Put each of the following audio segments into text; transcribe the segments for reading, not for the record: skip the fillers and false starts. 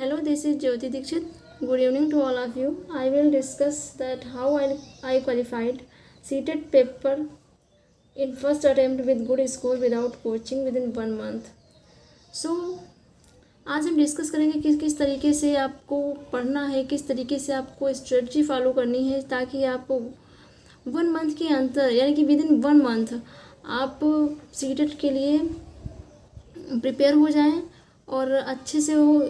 Hello, this is Jyoti Dikshit. Good evening to all of you. I will discuss that how I qualified seated paper in first attempt with good score without coaching within 1 month. So आज हम discuss करेंगे कि किस तरीके से आपको पढ़ना है, किस तरीके से आपको स्ट्रेटजी फॉलो करनी है ताकि आपको 1 मंथ के अंदर यानी कि विद इन 1 मंथ आप सीटेट के लिए प्रिपेयर हो जाएं और अच्छे से वो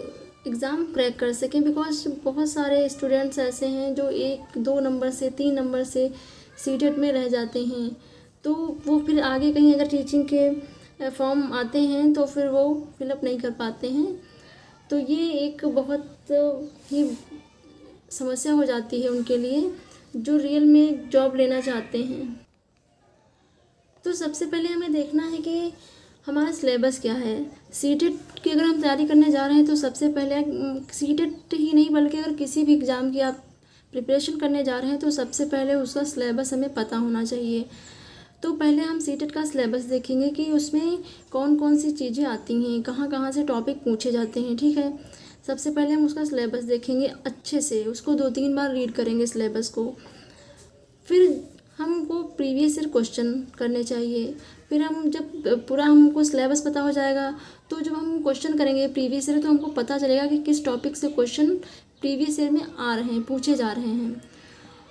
एग्ज़ाम क्रैक कर सकें। बिकॉज बहुत सारे स्टूडेंट्स ऐसे हैं जो 1-2 नंबर से 3 नंबर से सीटेट में रह जाते हैं, तो वो फिर आगे कहीं अगर टीचिंग के फॉर्म आते हैं तो फिर वो फिलअप नहीं कर पाते हैं। तो ये एक बहुत ही समस्या हो जाती है उनके लिए जो रियल में जॉब लेना चाहते हैं। तो सबसे पहले हमें देखना है कि हमारा सिलेबस क्या है। सीटेट की अगर हम तैयारी करने जा रहे हैं तो सबसे पहले सीटेट ही नहीं बल्कि अगर किसी भी एग्ज़ाम की आप प्रिपरेशन करने जा रहे हैं तो सबसे पहले उसका सिलेबस हमें पता होना चाहिए। तो पहले हम सीटेट का सिलेबस देखेंगे कि उसमें कौन कौन सी चीज़ें आती हैं, कहाँ कहाँ से टॉपिक पूछे जाते हैं। ठीक है, सबसे पहले हम उसका सिलेबस देखेंगे अच्छे से, उसको 2-3 बार रीड करेंगे सिलेबस को। फिर हमको प्रीवियस ईयर क्वेश्चन करने चाहिए। फिर हम जब पूरा हमको सिलेबस पता हो जाएगा तो जब हम क्वेश्चन करेंगे प्रीवियस ईयर तो हमको पता चलेगा कि किस टॉपिक से क्वेश्चन प्रीवियस ईयर में आ रहे हैं, पूछे जा रहे हैं।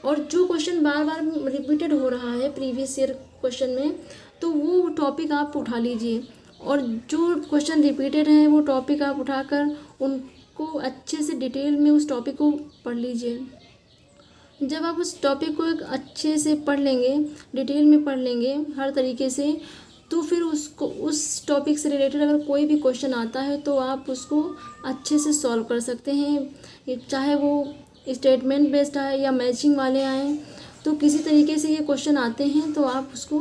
और जो क्वेश्चन बार बार रिपीटेड हो रहा है प्रीवियस ईयर क्वेश्चन में तो वो टॉपिक आप उठा लीजिए, और जो क्वेश्चन रिपीटेड हैं वो टॉपिक आप उठाकर उनको अच्छे से डिटेल में उस टॉपिक को पढ़ लीजिए। जब आप उस टॉपिक को एक अच्छे से पढ़ लेंगे, डिटेल में पढ़ लेंगे हर तरीके से, तो फिर उसको उस टॉपिक से रिलेटेड अगर कोई भी क्वेश्चन आता है तो आप उसको अच्छे से सॉल्व कर सकते हैं। चाहे वो स्टेटमेंट बेस्ड आए या मैचिंग वाले आए, तो किसी तरीके से ये क्वेश्चन आते हैं तो आप उसको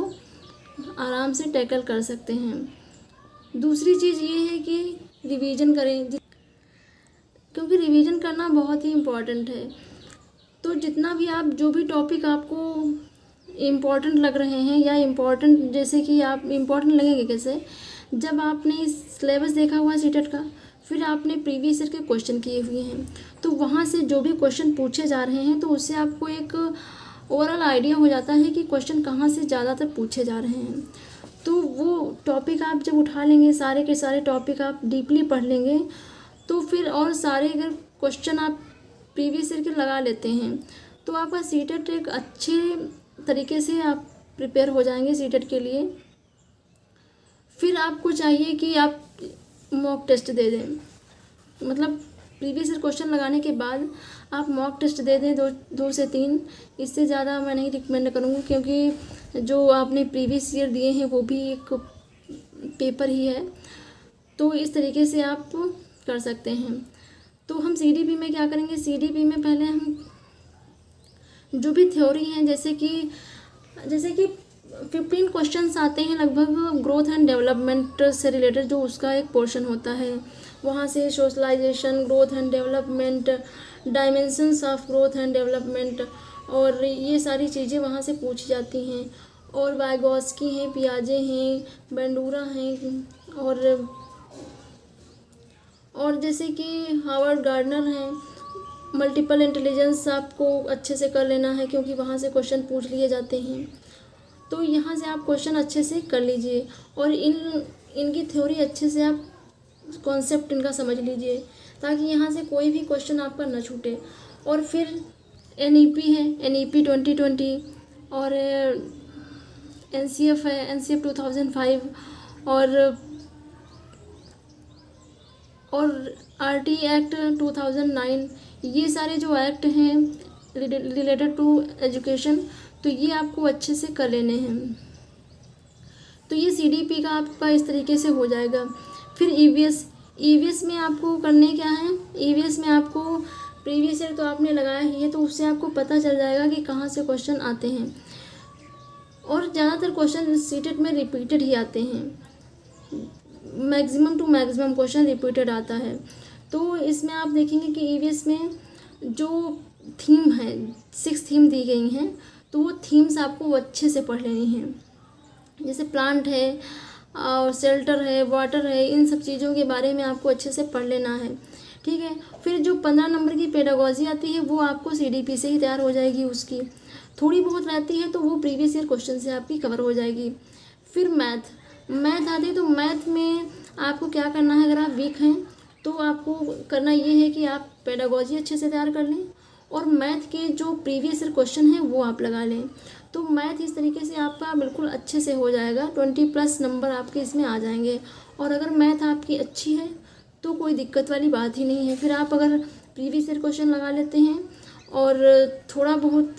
आराम से टैकल कर सकते हैं। दूसरी चीज़ ये है कि रिवीजन करें, क्योंकि रिवीजन करना बहुत ही इम्पॉर्टेंट है। तो जितना भी आप जो भी टॉपिक आपको इम्पॉर्टेंट लग रहे हैं या इम्पॉर्टेंट, जैसे कि आप इम्पॉर्टेंट लगेंगे कैसे, जब आपने सिलेबस देखा हुआ है सीटेट का, फिर आपने प्रीवियस ईयर के क्वेश्चन किए हुए हैं, तो वहाँ से जो भी क्वेश्चन पूछे जा रहे हैं तो उससे आपको एक ओवरऑल आइडिया हो जाता है कि क्वेश्चन कहाँ से ज़्यादातर पूछे जा रहे हैं। तो वो टॉपिक आप जब उठा लेंगे, सारे के सारे टॉपिक आप डीपली पढ़ लेंगे, तो फिर और सारे अगर क्वेश्चन आप प्रीवियस ईयर के लगा लेते हैं तो आपका सीटेट एक अच्छे तरीके से आप प्रिपेयर हो जाएंगे सीटेट के लिए। फिर आपको चाहिए कि आप मॉक टेस्ट दे दें, मतलब प्रीवियस ईयर क्वेश्चन लगाने के बाद आप मॉक टेस्ट दे दें 2 से 3। इससे ज़्यादा मैं नहीं रिकमेंड करूँगी, क्योंकि जो आपने प्रीवियस ईयर दिए हैं वो भी एक पेपर ही है। तो इस तरीके से आप कर सकते हैं। तो हम सीडीपी में क्या करेंगे, सीडीपी में पहले हम जो भी थ्योरी हैं, जैसे कि 15 क्वेश्चंस आते हैं लगभग ग्रोथ एंड डेवलपमेंट से रिलेटेड, जो उसका एक पोर्शन होता है। वहाँ से socialization, growth and development, dimensions of growth and development, और ये सारी चीज़ें वहाँ से पूछी जाती हैं। और वाइगॉस्की हैं, पियाजे हैं, बेंडूरा हैं, और जैसे कि हावर्ड गार्डनर हैं। मल्टीपल इंटेलिजेंस आपको अच्छे से कर लेना है, क्योंकि वहाँ से क्वेश्चन पूछ लिए जाते हैं। तो यहाँ से आप क्वेश्चन अच्छे से कर लीजिए, और इनकी थ्योरी अच्छे से आप कॉन्सेप्ट इनका समझ लीजिए, ताकि यहाँ से कोई भी क्वेश्चन आपका न छूटे। और फिर एनईपी है, एनईपी 2020, और एनसीएफ है, एनसीएफ 2005, और आरटी एक्ट 2009। ये सारे जो एक्ट हैं रिलेटेड टू एजुकेशन, तो ये आपको अच्छे से कर लेने हैं। तो ये सीडीपी का आपका इस तरीके से हो जाएगा। फिर ईवीएस में आपको करने क्या है, ईवीएस में आपको प्रीवियस ईयर तो आपने लगाया ही है, तो उससे आपको पता चल जाएगा कि कहाँ से क्वेश्चन आते हैं। और ज़्यादातर क्वेश्चन सीटेट में रिपीटेड ही आते हैं, maximum to maximum question repeated आता है। तो इसमें आप देखेंगे कि ईवीएस में जो थीम है, 6 थीम दी गई हैं, तो वो थीम्स आपको अच्छे से पढ़ लेनी हैं। जैसे प्लांट है और शेल्टर है, वाटर है, इन सब चीज़ों के बारे में आपको अच्छे से पढ़ लेना है। ठीक है। फिर जो 15 नंबर की पेडागोजी आती है वो आपको CDP से ही तैयार हो जाएगी, उसकी थोड़ी बहुत रहती है तो वो प्रीवियस ईयर क्वेश्चन से आपकी कवर हो जाएगी। फिर मैथ आती है, तो मैथ में आपको क्या करना है, अगर आप वीक हैं तो आपको करना ये है कि आप पेडागोजी अच्छे से तैयार कर लें और मैथ के जो प्रीवियस ईयर क्वेश्चन हैं वो आप लगा लें। तो मैथ इस तरीके से आपका बिल्कुल अच्छे से हो जाएगा, 20+ नंबर आपके इसमें आ जाएंगे। और अगर मैथ आपकी अच्छी है तो कोई दिक्कत वाली बात ही नहीं है। फिर आप अगर प्रीवियस ईयर क्वेश्चन लगा लेते हैं और थोड़ा बहुत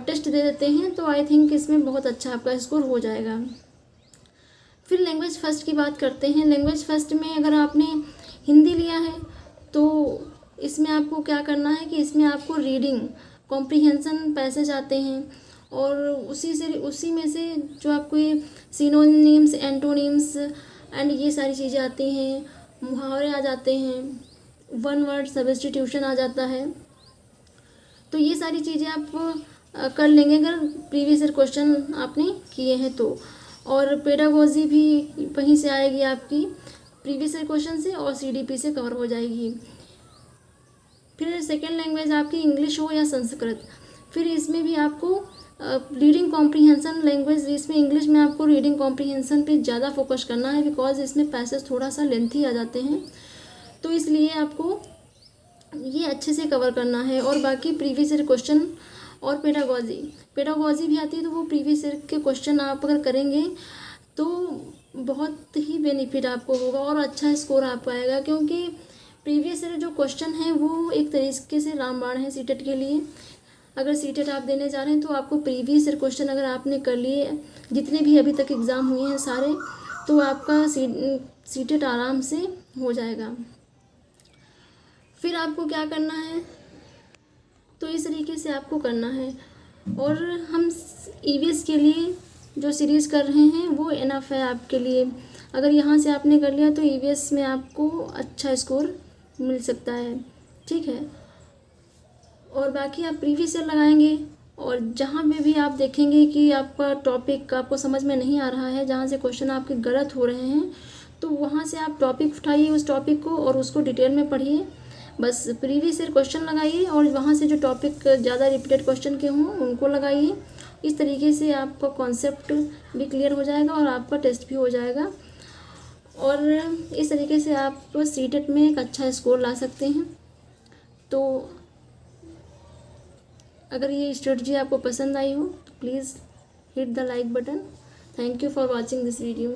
टेस्ट दे देते हैं तो आई थिंक इसमें बहुत अच्छा आपका स्कोर हो जाएगा। फिर लैंग्वेज फर्स्ट की बात करते हैं। लैंग्वेज फर्स्ट में अगर आपने हिंदी लिया है तो इसमें आपको क्या करना है कि इसमें आपको रीडिंग कॉम्प्रिहेंशन पैसेज आते हैं और उसी में से जो आपको ये सिनोनिम्स, एंटोनिम्स एंड ये सारी चीज़ें आती हैं, मुहावरे आ जाते हैं, वन वर्ड सब्स्टिट्यूशन आ जाता है। तो ये सारी चीज़ें आप कर लेंगे अगर प्रीवियस ईयर क्वेश्चन आपने किए हैं तो। और पेडागोजी भी वहीं से आएगी आपकी, प्रीवियस ईयर क्वेश्चन से और CDP से कवर हो जाएगी। फिर सेकेंड लैंग्वेज आपकी इंग्लिश हो या संस्कृत, फिर इसमें भी आपको रीडिंग कॉम्प्रिहेंशन लैंग्वेज, इसमें इंग्लिश में आपको रीडिंग कॉम्प्रिहेंशन पे ज़्यादा फोकस करना है बिकॉज इसमें पैसेज थोड़ा सा लेंथी आ जाते हैं, तो इसलिए आपको ये अच्छे से कवर करना है। और बाकी प्रीवियस ईयर क्वेश्चन और पेडागोजी भी आती है, तो वो प्रीवियस ईयर के क्वेश्चन आप अगर करेंगे तो बहुत ही बेनिफिट आपको होगा और अच्छा स्कोर आपका आएगा, क्योंकि प्रीवियस ईयर जो क्वेश्चन है वो एक तरीके से रामबाण है सीटेट के लिए। अगर सीटेट आप देने जा रहे हैं तो आपको प्रीवियस ईयर क्वेश्चन अगर आपने कर लिए, जितने भी अभी तक एग्ज़ाम हुए हैं सारे, तो आपका सीटेट आराम से हो जाएगा। फिर आपको क्या करना है, तो इस तरीके से आपको करना है। और हम EVS के लिए जो सीरीज़ कर रहे हैं वो इनफ है आपके लिए। अगर यहाँ से आपने कर लिया तो EVS में आपको अच्छा स्कोर मिल सकता है, ठीक है। और बाकी आप प्रीवियस ईयर लगाएंगे और जहाँ पे भी आप देखेंगे कि आपका टॉपिक आपको समझ में नहीं आ रहा है, जहाँ से क्वेश्चन आपके गलत हो रहे हैं, तो वहाँ से आप टॉपिक उठाइए उस टॉपिक को और उसको डिटेल में पढ़िए। बस प्रीवियस ईयर क्वेश्चन लगाइए और वहाँ से जो टॉपिक ज़्यादा रिपीटेड क्वेश्चन के हों उनको लगाइए। इस तरीके से आपका कॉन्सेप्ट भी क्लियर हो जाएगा और आपका टेस्ट भी हो जाएगा और इस तरीके से आप सीटेट में एक अच्छा स्कोर ला सकते हैं। तो अगर ये स्ट्रेटजी आपको पसंद आई हो तो please hit the like button. Thank you for watching this video.